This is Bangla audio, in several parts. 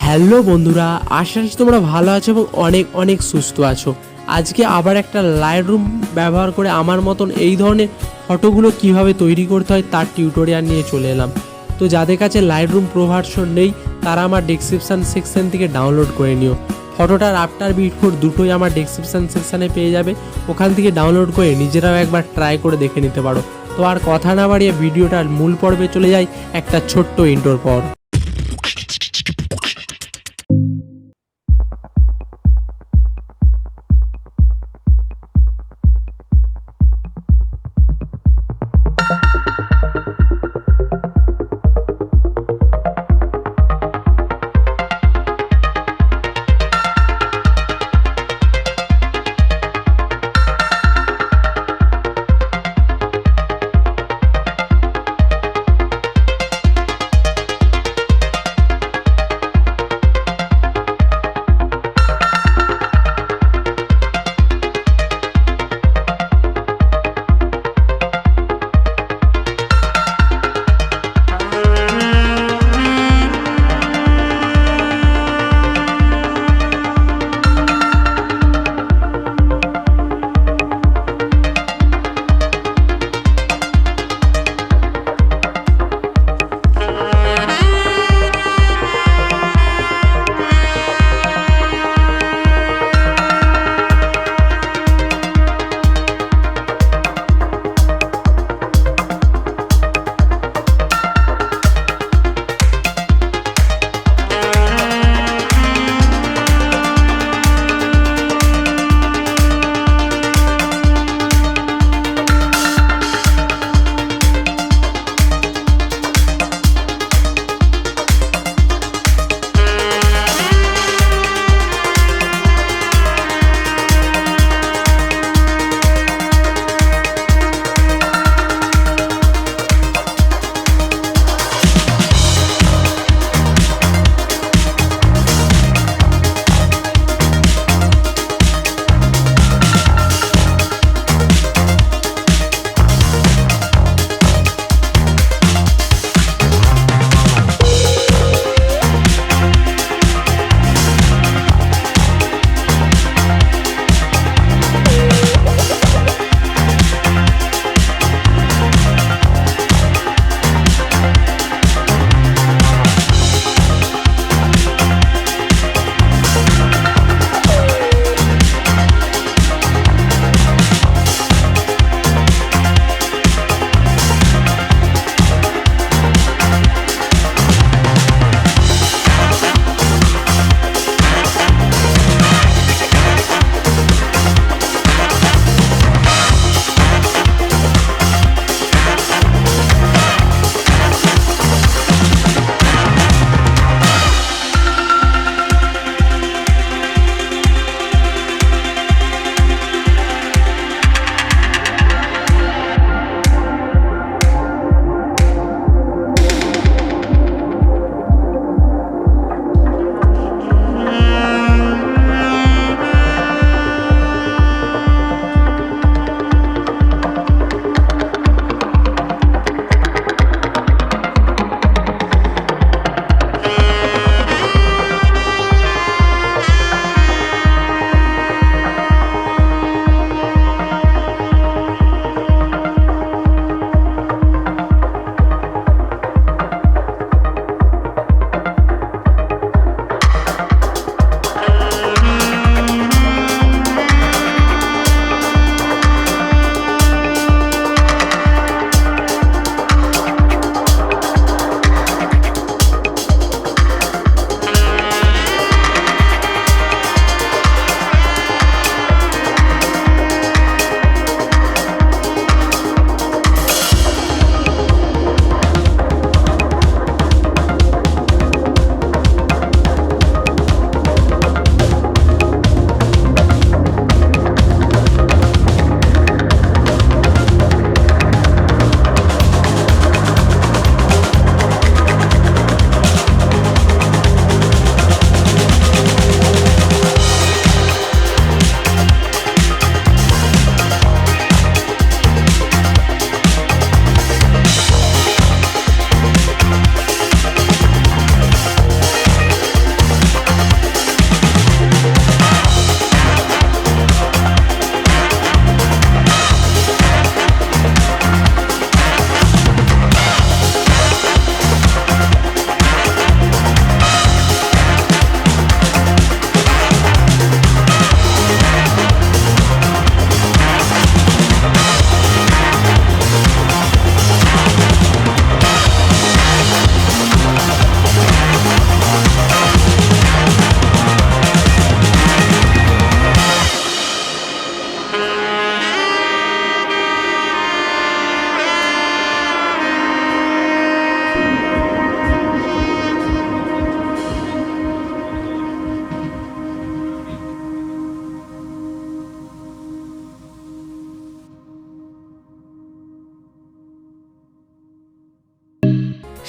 হ্যালো বন্ধুরা, আশা করছি তোমরা ভালো আছো এবং অনেক অনেক সুস্থ আছো। আজকে আবার একটা লাইটরুম ব্যবহার করে আমার মতন এই ধরনের ফটোগুলো কিভাবে তৈরি করতে হয় তার টিউটোরিয়াল নিয়ে চলে এলাম। তো যাদের কাছে লাইটরুম প্রো ভার্সন নেই তারা আমার ডেসক্রিপশান সেকশন থেকে ডাউনলোড করে নিও। ফটোটার আফটার বিফোর দুটোই আমার ডেসক্রিপশান সেকশানে পেয়ে যাবে, ওখান থেকে ডাউনলোড করে নিজেরাও একবার ট্রাই করে দেখে নিতে পারো। তো আর কথা না বাড়িয়ে ভিডিওটার মূল পর্বে চলে যাই একটা ছোট্ট ইন্ট্রোর পর।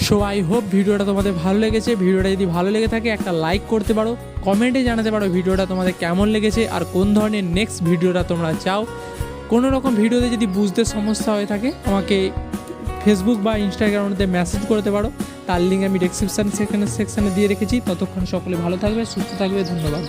সো আই হোপ ভিডিওটা তোমাদের ভালো লেগেছে। ভিডিওটা যদি ভালো লেগে থাকে একটা লাইক করতে পারো, কমেন্টে জানাতে পারো ভিডিওটা তোমাদের কেমন লেগেছে আর কোন ধরনের নেক্সট ভিডিওটা তোমরা চাও। কোনো রকম ভিডিওতে যদি বুঝতে সমস্যা হয়ে থাকে আমাকে ফেসবুক বা ইনস্টাগ্রামে মেসেজ করতে পারো, তার লিঙ্ক আমি ডেসক্রিপশান সেকশানে দিয়ে রেখেছি। ততক্ষণ সকলে ভালো থাকবে, সুস্থ থাকবে, ধন্যবাদ।